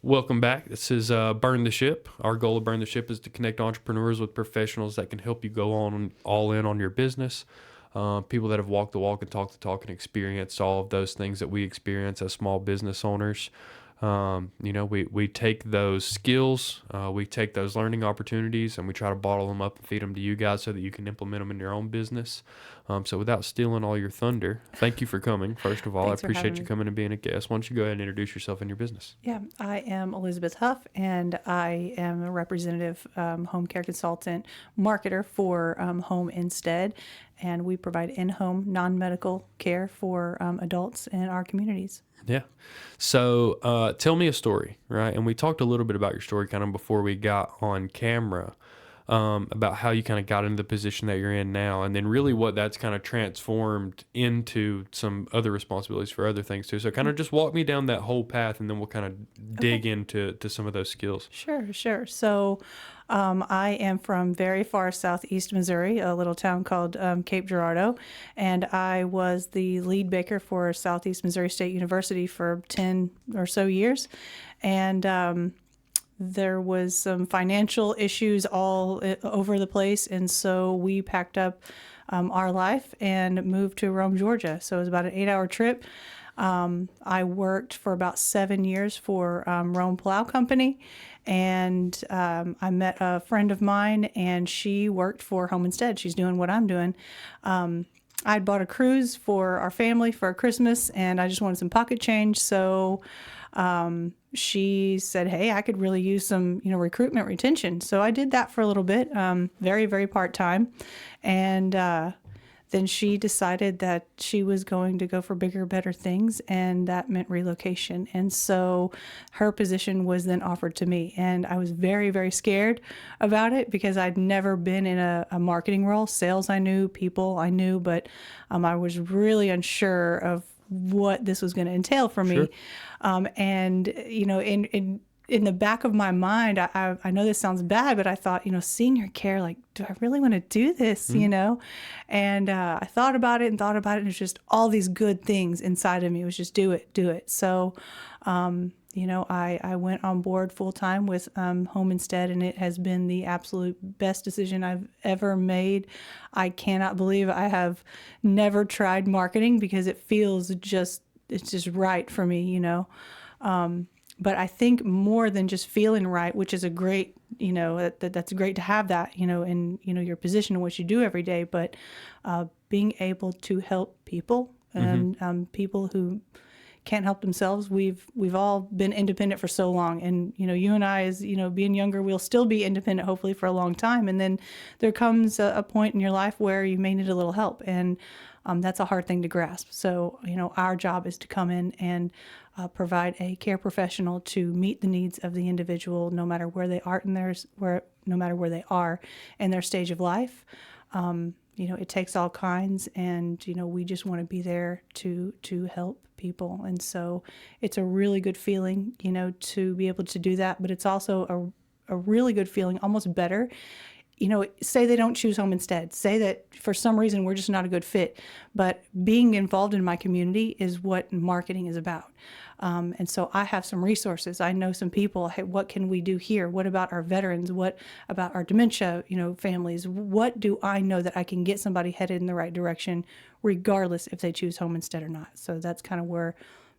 Welcome back. This is Burn the Ship. Our goal of Burn the Ship is to connect entrepreneurs with professionals that can help you go on all in on your business. People that have walked the walk and talked the talk and experienced all of those things that we experience as small business owners. We take those skills, we take those learning opportunities, and we try to bottle them up and feed them to you guys so that you can implement them in your own business. So without stealing all your thunder, thank you for coming. First of all, I Thanks for having appreciate you me. coming and being a guest. Why don't you go ahead and introduce yourself and your business? Yeah, I am Elizabeth Huff, and I am a representative home care consultant marketer for Home Instead, and we provide in-home non-medical care for adults in our communities. Yeah. So tell me a story, right? And we talked a little bit about your story kind of before we got on camera, about how you kind of got into the position that you're in now, and then really what that's kind of transformed into some other responsibilities for other things too. So kind of just walk me down that whole path, and then we'll kind of dig Okay. into some of those skills. Sure. So I am from very far southeast Missouri, a little town called Cape Girardeau, and I was the lead baker for Southeast Missouri State University for 10 or so years. And there was some financial issues all over the place, and so we packed up our life and moved to Rome, Georgia. So it was about an 8-hour trip. I worked for about 7 years for Rome Plow Company, and I met a friend of mine, and she worked for Home Instead. She's doing what I'm doing. I'd bought a cruise for our family for Christmas, and I just wanted some pocket change, so she said, "Hey, I could really use some, recruitment retention." So I did that for a little bit, very, very part-time. And then she decided that she was going to go for bigger, better things, and that meant relocation. And so her position was then offered to me. And I was very, very scared about it because I'd never been in a marketing role. Sales I knew, people I knew, but I was really unsure of what this was going to entail for Sure. me. And in the back of my mind, I know this sounds bad, but I thought, senior care, like, do I really want to do this, And I thought about it, and it's just all these good things inside of me. It was just do it. So, I went on board full time with Home Instead, and it has been the absolute best decision I've ever made. I cannot believe I have never tried marketing because it's just right for me, But I think more than just feeling right, which is a great, that's great to have that, in, your position in what you do every day, but being able to help people and people who can't help themselves. We've all been independent for so long, and you and I, as being younger, we'll still be independent hopefully for a long time, and then there comes a point in your life where you may need a little help, and that's a hard thing to grasp. So our job is to come in and provide a care professional to meet the needs of the individual, no matter where they are no matter where they are in their stage of life. It takes all kinds, and we just want to be there to help people. And so it's a really good feeling, to be able to do that. But it's also a really good feeling, almost better. Say they don't choose Home Instead. Say that for some reason we're just not a good fit. But being involved in my community is what marketing is about. And so I have some resources. I know some people. Hey, what can we do here? What about our veterans? What about our dementia, families? What do I know that I can get somebody headed in the right direction, regardless if they choose Home Instead or not? So that's kind of where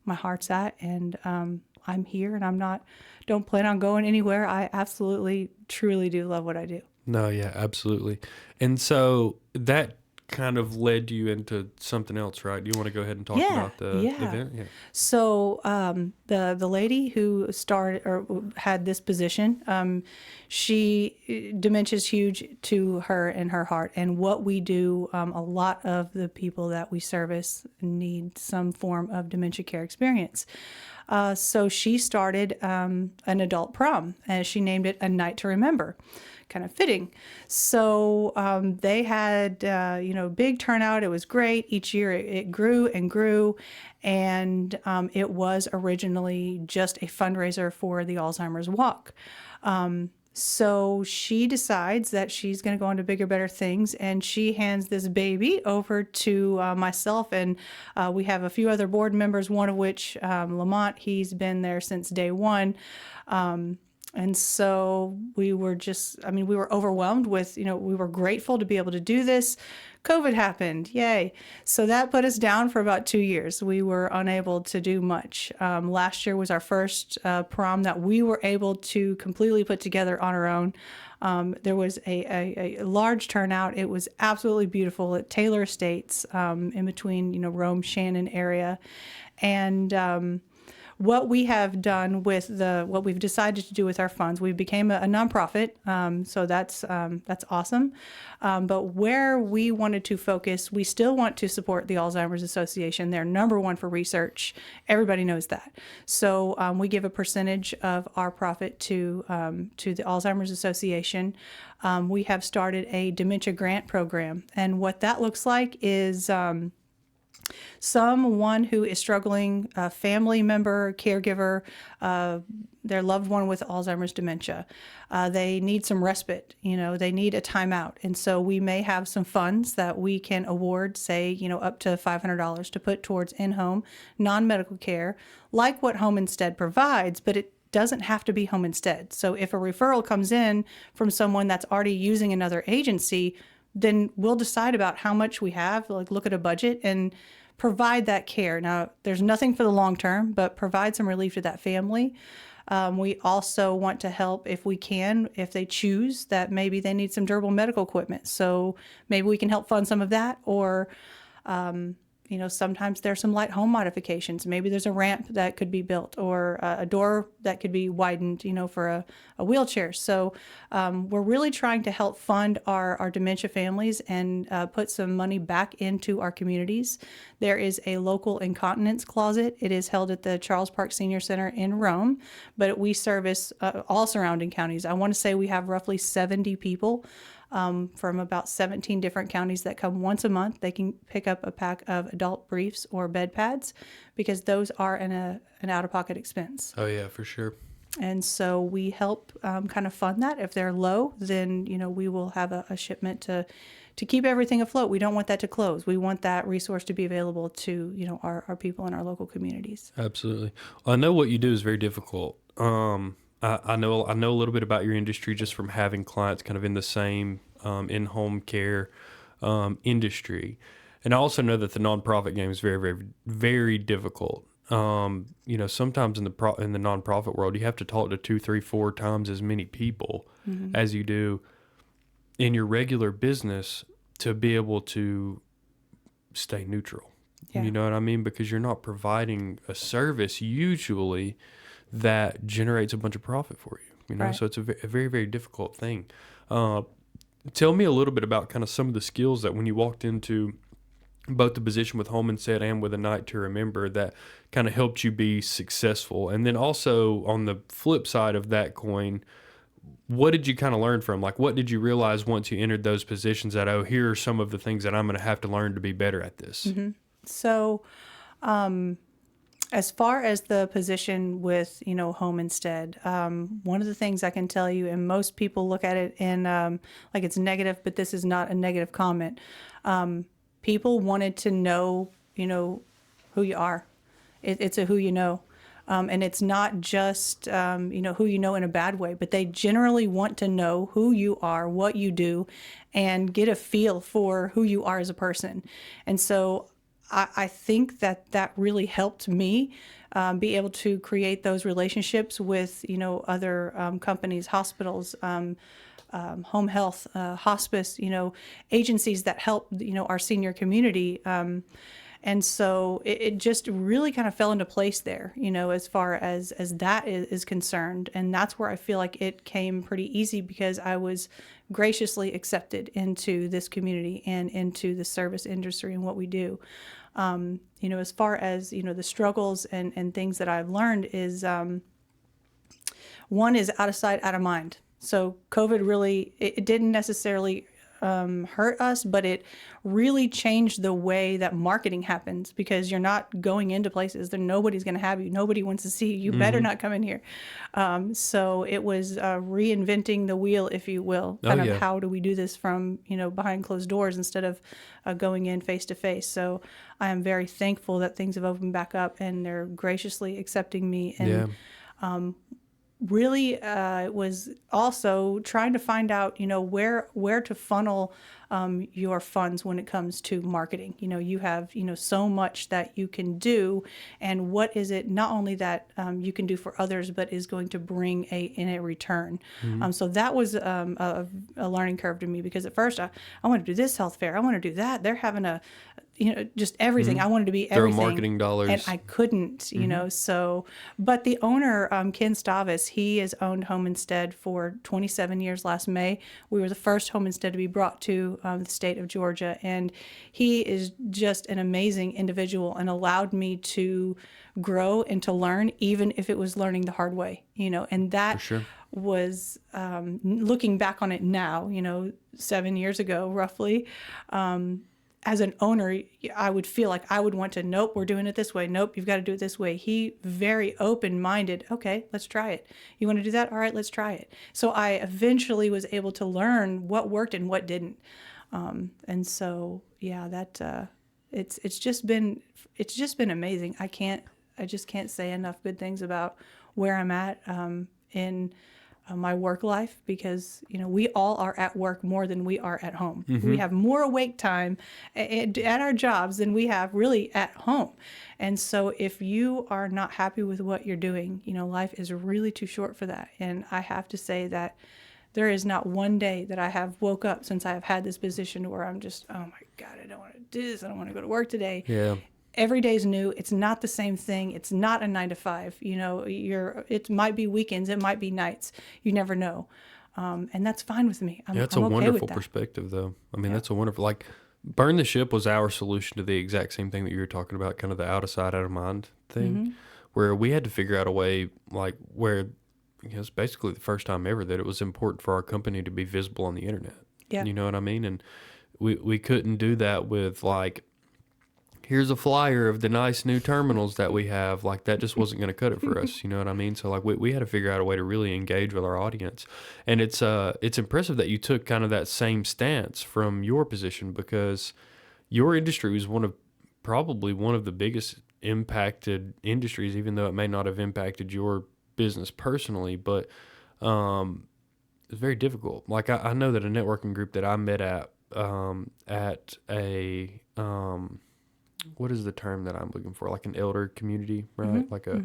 my heart's at. And I'm here, and don't plan on going anywhere. I absolutely, truly do love what I do. No, yeah, absolutely. And so that kind of led you into something else, right? Do you want to go ahead and talk Yeah, about the yeah. event? Yeah. So the lady who started or had this position, dementia is huge to her and her heart. And what we do, a lot of the people that we service need some form of dementia care experience. So she started an adult prom, and she named it A Night to Remember. Kind of fitting. So they had, big turnout. It was great. Each year it grew and grew. And it was originally just a fundraiser for the Alzheimer's Walk. So she decides that she's going to go on to bigger, better things, and she hands this baby over to myself, and we have a few other board members, one of which, Lamont, he's been there since day one. And so we were we were overwhelmed with, we were grateful to be able to do this. COVID happened. Yay. So that put us down for about 2 years. We were unable to do much. Last year was our first prom that we were able to completely put together on our own. There was a large turnout. It was absolutely beautiful at Taylor Estates, in between, Rome, Shannon area. And what we have done with what we've decided to do with our funds, we became a nonprofit, so that's awesome. But where we wanted to focus, we still want to support the Alzheimer's Association. They're number one for research. Everybody knows that. So we give a percentage of our profit to the Alzheimer's Association. We have started a dementia grant program, and what that looks like is someone who is struggling, a family member, caregiver, their loved one with Alzheimer's dementia. They need some respite, they need a timeout. And so we may have some funds that we can award, say, up to $500 to put towards in-home non-medical care, like what Home Instead provides, but it doesn't have to be Home Instead. So if a referral comes in from someone that's already using another agency, then we'll decide about how much we have, like look at a budget and provide that care. Now, there's nothing for the long term, but provide some relief to that family. We also want to help if we can, if they choose that maybe they need some durable medical equipment. So maybe we can help fund some of that, or sometimes there's some light home modifications. Maybe there's a ramp that could be built, or a door that could be widened, for a wheelchair. So we're really trying to help fund our dementia families and put some money back into our communities. There is a local incontinence closet. It is held at the Charles Park Senior Center in Rome, but we service all surrounding counties. I want to say we have roughly 70 people from about 17 different counties that come once a month. They can pick up a pack of adult briefs or bed pads, because those are an out-of-pocket expense. Oh, yeah, for sure. And so we help kind of fund that. If they're low, then, we will have a shipment to keep everything afloat. We don't want that to close. We want that resource to be available to, our people in our local communities. Absolutely. I know what you do is very difficult. I know a little bit about your industry just from having clients kind of in the same in-home care industry. And I also know that the nonprofit game is very, very, very difficult. Sometimes in the nonprofit world, you have to talk to 2, 3, 4 times as many people as you do in your regular business to be able to stay neutral. Yeah. You know what I mean? Because you're not providing a service usually that generates a bunch of profit for you, Right. So it's a very, very difficult thing. Tell me a little bit about kind of some of the skills that when you walked into both the position with Home Instead and with A Night to Remember that kind of helped you be successful. And then also on the flip side of that coin, what did you kind of learn from? Like, what did you realize once you entered those positions that, here are some of the things that I'm going to have to learn to be better at this? Mm-hmm. So, as far as the position with, Home Instead, one of the things I can tell you, and most people look at it in like it's negative, but this is not a negative comment. People wanted to know, who you are. It's a who you know. And it's not just, who you know in a bad way, but they generally want to know who you are, what you do, and get a feel for who you are as a person. And so I think that really helped me be able to create those relationships with, other companies, hospitals, home health, hospice, agencies that help, our senior community. And so it just really kind of fell into place there, as far as that is concerned. And that's where I feel like it came pretty easy, because I was graciously accepted into this community and into the service industry and what we do. As far as, the struggles and things that I've learned is, one is out of sight, out of mind. So COVID really, it didn't necessarily hurt us, but it really changed the way that marketing happens, because you're not going into places that nobody's going to have you. Nobody wants to see you. You better not come in here. So it was reinventing the wheel, if you will. Oh, Kind of yeah. how do we do this from, behind closed doors instead of going in face to face. So I am very thankful that things have opened back up and they're graciously accepting me. And Yeah. really it was also trying to find out where to funnel your funds when it comes to marketing. You have so much that you can do, and what is it not only that you can do for others but is going to bring a return. So that was a learning curve to me, because at first I want to do this health fair, I want to do that, they're having a just everything. I wanted to be Throw everything. marketing dollars. And I couldn't, so, but the owner, Ken Stavis, he has owned Home Instead for 27 years last May. We were the first Home Instead to be brought to the state of Georgia. And he is just an amazing individual and allowed me to grow and to learn, even if it was learning the hard way, and that For sure. was, looking back on it now, 7 years ago, roughly, as an owner, I would feel like I would want to, nope, we're doing it this way. Nope, you've got to do it this way. He very open-minded. Okay, let's try it. You want to do that? All right, let's try it. So I eventually was able to learn what worked and what didn't. And so, yeah, that it's just been amazing. I just can't say enough good things about where I'm at in my work life, because we all are at work more than we are at home. We have more awake time at our jobs than we have really at home. And so if you are not happy with what you're doing, life is really too short for that. And I have to say that there is not one day that I have woke up since I have had this position where I'm just, oh my God, I don't want to do this, I don't want to go to work today. Yeah. Every day's new. It's not the same thing. It's not a 9 to 5. It might be weekends. It might be nights. You never know. And that's fine with me. That's I'm a okay wonderful with that. perspective, though. I mean, that's a wonderful, like, burn the ship was our solution to the exact same thing that you were talking about, kind of the out of sight, out of mind thing, where we had to figure out a way, like, where it's basically the first time ever that it was important for our company to be visible on the internet. Yeah. You know what I mean? And we couldn't do that with, like, here's a flyer of the nice new terminals that we have. Like, that just wasn't going to cut it for us. You know what I mean? So, like, we had to figure out a way to really engage with our audience. And it's impressive that you took kind of that same stance from your position, because your industry was probably one of the biggest impacted industries, even though it may not have impacted your business personally, but it's very difficult. Like, I know that a networking group that I met at a what is the term that I'm looking for? Like an elder community, right? Like a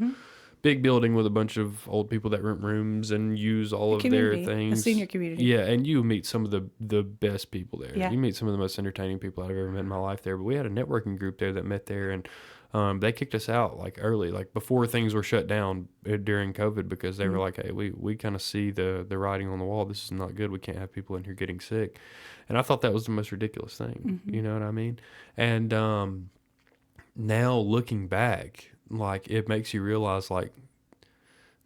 big building with a bunch of old people that rent rooms and use all of their things. A senior community. Yeah, and you meet some of the best people there. Yeah. You meet some of the most entertaining people I've ever met in my life there. But we had a networking group there that met there, and they kicked us out like early, like before things were shut down during COVID, because they were like, hey, we kind of see the writing on the wall. This is not good. We can't have people in here getting sick. And I thought that was the most ridiculous thing. You know what I mean? And now looking back, like, it makes you realize, like,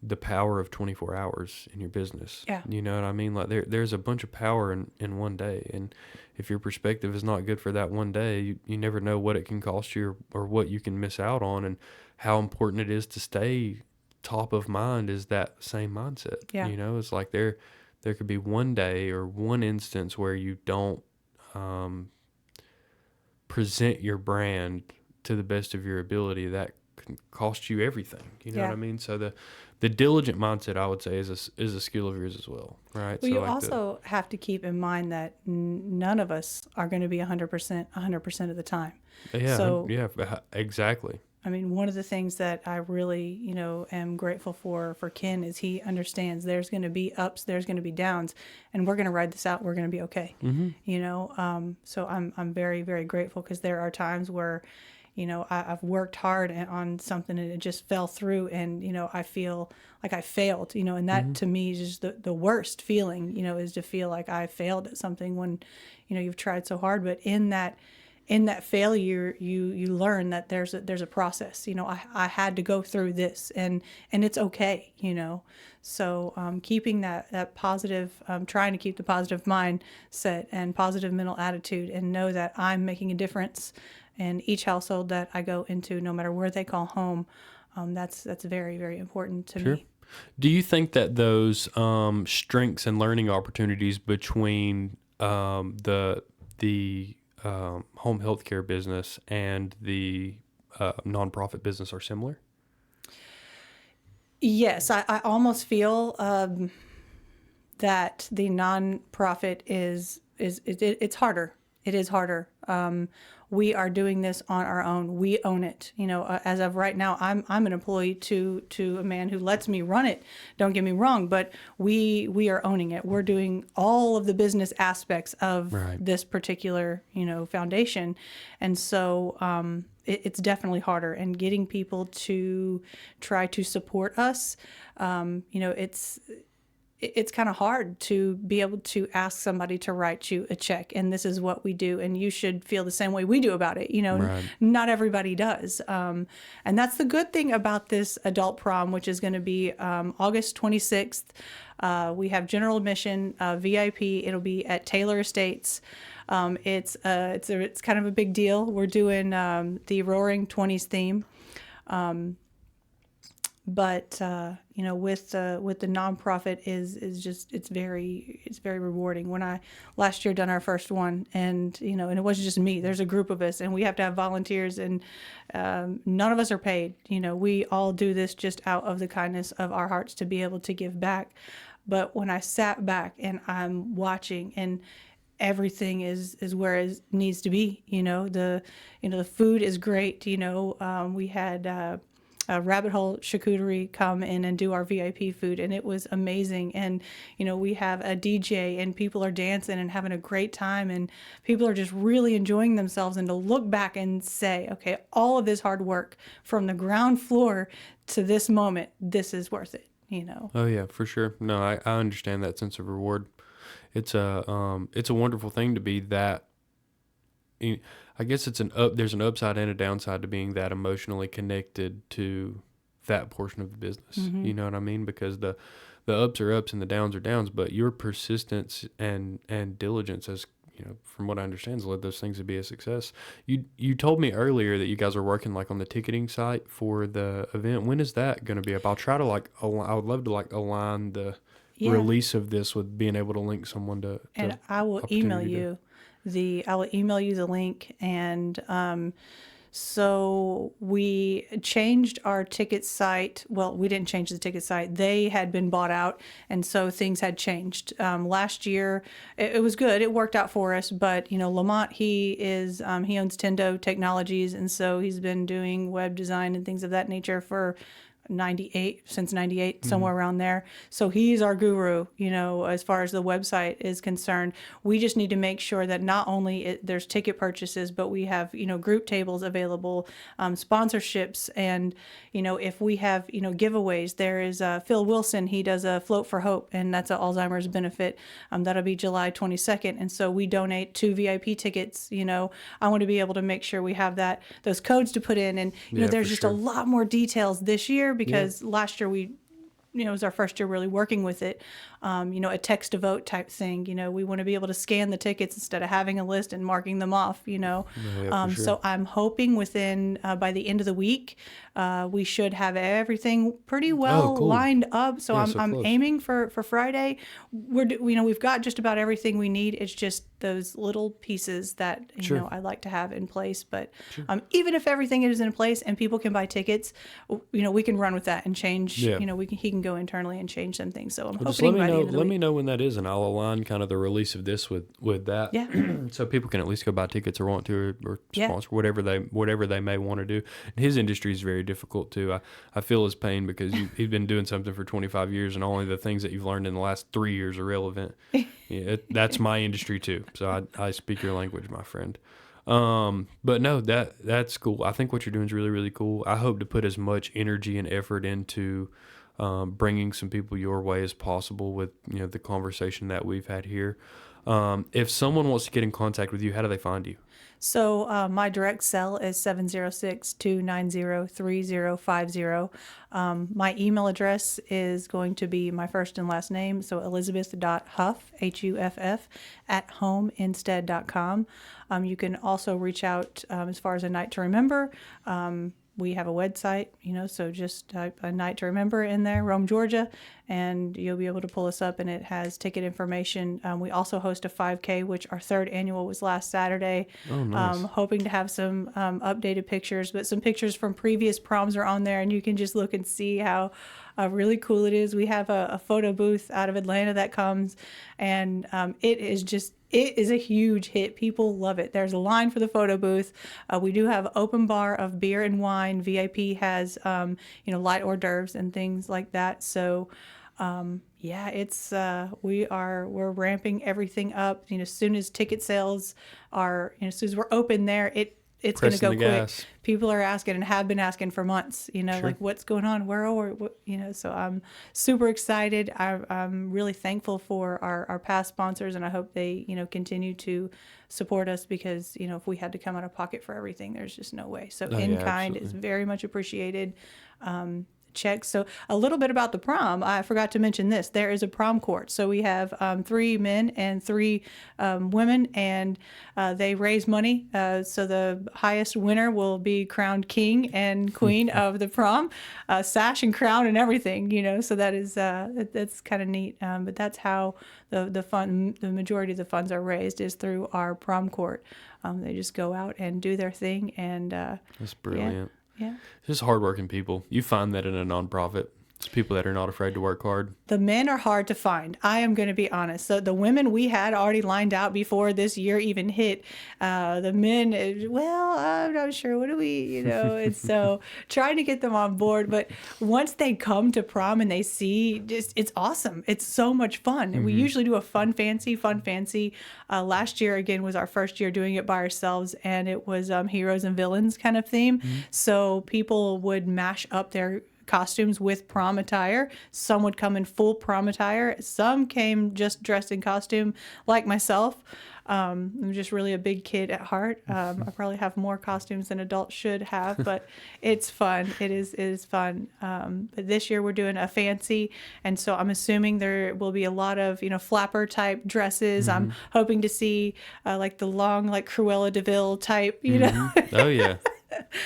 the power of 24 hours in your business. Yeah. You know what I mean? Like, there's a bunch of power in one day. And if your perspective is not good for that one day, you never know what it can cost you, or what you can miss out on, and how important it is to stay top of mind is that same mindset. Yeah. It's like there could be one day or one instance where you don't present your brand to the best of your ability that can cost you everything. You know what I mean? So the diligent mindset, I would say, is a skill of yours as well, right? Well, so you like also have to keep in mind that none of us are going to be 100% of the time. Yeah. So, yeah, exactly. I mean, one of the things that I really, am grateful for Ken is he understands there's going to be ups, there's going to be downs, and we're going to ride this out. We're going to be okay. So I'm very, very grateful, because there are times where, I've worked hard on something and it just fell through, and, I feel like I failed, and that to me is just the worst feeling, is to feel like I failed at something when, you've tried so hard. But in that in that failure, you learn that there's a process. I had to go through this, and it's okay. So keeping that positive, trying to keep the positive mindset and positive mental attitude, and know that I'm making a difference in each household that I go into, no matter where they call home. That's very, very important to Sure. me. Do you think that those strengths and learning opportunities between the home healthcare business and the nonprofit business are similar? Yes, I almost feel that the nonprofit it's harder. It is harder. We are doing this on our own. We own it. As of right now, I'm an employee to a man who lets me run it. Don't get me wrong, but we are owning it. We're doing all of the business aspects of Right. this particular foundation, and so it's definitely harder. And getting people to try to support us, it's kind of hard to be able to ask somebody to write you a check, and this is what we do, and you should feel the same way we do about it. Right. Not everybody does. And that's the good thing about this adult prom, which is going to be August 26th. We have general admission, VIP. It'll be at Taylor Estates. It's kind of a big deal. We're doing the Roaring 20s theme. But with the nonprofit is just it's very rewarding. When I last year done our first one, and and it wasn't just me. There's a group of us, and we have to have volunteers, and none of us are paid. We all do this just out of the kindness of our hearts to be able to give back. But when I sat back and I'm watching, and everything is where it needs to be. The food is great. We had Rabbit Hole Charcuterie come in and do our VIP food, and it was amazing. And we have a DJ, and people are dancing and having a great time, and people are just really enjoying themselves. And to look back and say, okay, all of this hard work from the ground floor to this moment, this is worth it. Oh yeah, for sure. No, I understand that sense of reward. It's a wonderful thing to be that. I guess there's an upside and a downside to being that emotionally connected to that portion of the business. Mm-hmm. You know what I mean? Because the ups are ups and the downs are downs, but your persistence and diligence, as from what I understand, has led those things to be a success. You told me earlier that you guys are working like on the ticketing site for the event. When is that going to be up? I'll try to I would love to align the release of this with being able to link someone to And I will email opportunity to- you the link. And so we changed our ticket site. Well, we didn't change the ticket site. They had been bought out, and so things had changed. Last year, it was good. It worked out for us. But Lamont, he owns Tendo Technologies, and so he's been doing web design and things of that nature for 98 since 98, somewhere around there. So he's our guru, as far as the website is concerned. We just need to make sure that not only there's ticket purchases, but we have, group tables available, sponsorships. And, if we have, giveaways, there is Phil Wilson. He does a Float for Hope, and that's an Alzheimer's benefit. That'll be July 22nd. And so we donate 2 VIP tickets. I want to be able to make sure we have those codes to put in. And, there's just a lot more details this year, because last year it was our first year really working with it. A text to vote type thing. We want to be able to scan the tickets instead of having a list and marking them off. So I'm hoping within by the end of the week, we should have everything pretty well lined up. So I'm close. aiming for Friday. We've got just about everything we need. It's just those little pieces that I'd like to have in place. But even if everything is in place and people can buy tickets, we can run with that and change. Yeah. He can go internally and change some things. So I'm Well, just hoping by the end of the let week. me know when that is, and I'll align kind of the release of this with that. Yeah. So people can at least go buy tickets or want to, or Yeah. sponsor whatever they may want to do. And his industry is very difficult too. I feel his pain because he's been doing something for 25 years, and only the things that you've learned in the last 3 years are relevant. That's my industry too. So I speak your language, my friend. But no, that's cool. I think what you're doing is really, really cool. I hope to put as much energy and effort into bringing some people your way as possible with the conversation that we've had here. If someone wants to get in contact with you, how do they find you? So my direct cell is 706-290-3050. My email address is going to be my first and last name, so elizabeth.huff, Huff, at homeinstead.com. You can also reach out as far as A Night to Remember. We have a website, so just type A Night to Remember in there, Rome, Georgia, and you'll be able to pull us up, and it has ticket information. We also host a 5K, which our third annual was last Saturday. Oh, nice. Hoping to have some updated pictures, but some pictures from previous proms are on there, and you can just look and see how really cool it is. We have a photo booth out of Atlanta that comes, and it is a huge hit. People love it. There's a line for the photo booth. We do have open bar of beer and wine. VIP has, light hors d'oeuvres and things like that. So, we're ramping everything up. As soon as ticket sales are, as soon as we're open there, it's going to go Pressing the quick. gas. People are asking and have been asking for months, Sure. like what's going on, where are we, so I'm super excited. I'm really thankful for our past sponsors, and I hope they, continue to support us because, if we had to come out of pocket for everything, there's just no way. So in kind is very much appreciated. Checks. So a little bit about the prom. I forgot to mention this. There is a prom court. So we have 3 men and 3 women, and they raise money. So the highest winner will be crowned king and queen of the prom, sash and crown and everything. So that is that's kind of neat. But that's how the majority of the funds are raised is through our prom court. They just go out and do their thing, and That's brilliant. Yeah. Just hardworking people. You find that in a nonprofit. It's people that are not afraid to work hard. The men are hard to find. I am going to be honest. So the women we had already lined out before this year even hit. The men, I'm not sure. What do we, And so trying to get them on board. But once they come to prom and they see, it's awesome. It's so much fun. And we usually do a fun fancy. Last year, again, was our first year doing it by ourselves. And it was heroes and villains kind of theme. So people would mash up their costumes with prom attire. Some would come in full prom attire. Some came just dressed in costume like myself. I'm just really a big kid at heart. I probably have more costumes than adults should have, but it's fun. It is fun. But this year we're doing a fancy, and so I'm assuming there will be a lot of flapper type dresses. I'm hoping to see like the long like Cruella de Vil type. Oh yeah.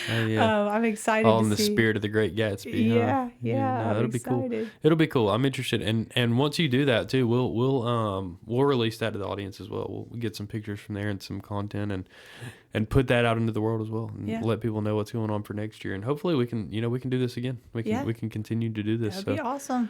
Oh yeah. I'm excited. All to in the see. spirit of the Great Gatsby. Yeah, No, I'm that'll be excited. cool. It'll be cool. I'm interested, and once you do that too, we'll release that to the audience as well. We'll get some pictures from there and some content, and put that out into the world as well, and let people know what's going on for next year. And hopefully we can do this again. We can continue to do this. That'd be awesome.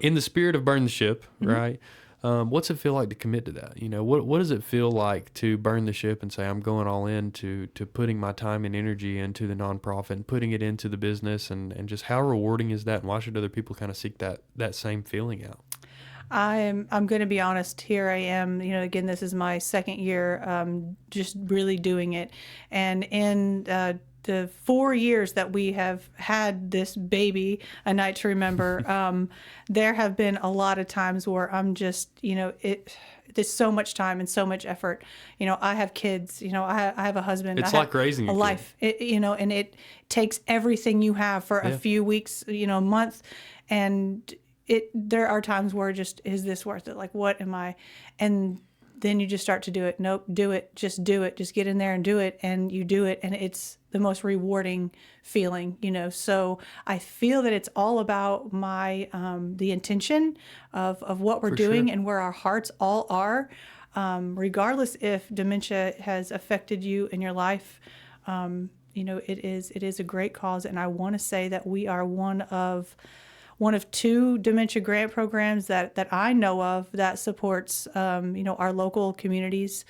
In the spirit of burn the ship, right? What's it feel like to commit to that? What does it feel like to burn the ship and say, I'm going all in to putting my time and energy into the nonprofit and putting it into the business, and just how rewarding is that? And why should other people kind of seek that same feeling out? I'm going to be honest. Here I am. Again, this is my second year, just really doing it, and in the 4 years that we have had this baby, A Night to Remember, there have been a lot of times where I'm just, there's so much time and so much effort. I have kids, I have a husband. It's I like have raising a life, and it takes everything you have for a few weeks, a month. And there are times where is this worth it? Like, what am I? And then you just start to do it. Nope, do it. Just do it. Just get in there and do it. And you do it. And it's the most rewarding feeling, So I feel that it's all about the intention of what we're doing and where our hearts all are, regardless if dementia has affected you in your life. It is a great cause. And I want to say that we are one of 2 dementia grant programs that I know of that supports, our local communities.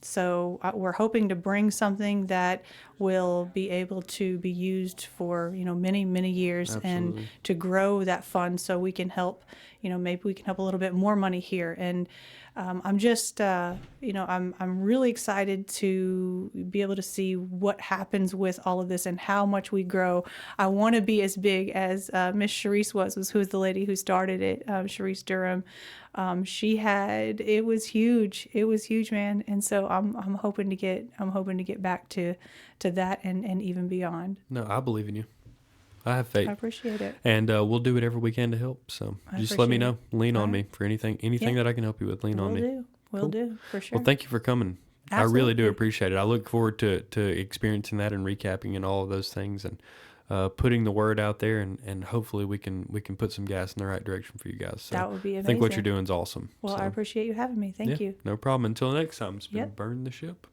So we're hoping to bring something that will be able to be used for, many, many years. Absolutely. And to grow that fund so we can help, maybe we can help a little bit more money here. And I'm just, I'm really excited to be able to see what happens with all of this and how much we grow. I want to be as big as Miss Sharice was who's the lady who started it, Sharice Durham. It was huge. It was huge, man. And so I'm hoping to get back to that and even beyond. No, I believe in you. I have faith. I appreciate it. And we'll do whatever we can to help. So just let me know. Lean on me for anything that I can help you with. Lean on me. Will do, for sure. Well, thank you for coming. Absolutely. I really do appreciate it. I look forward to experiencing that and recapping and all of those things and putting the word out there and hopefully we can put some gas in the right direction for you guys. So that would be amazing. I think what you're doing is awesome. Well, I appreciate you having me. Thank you. No problem. Until next time, it's been Burn the Ship.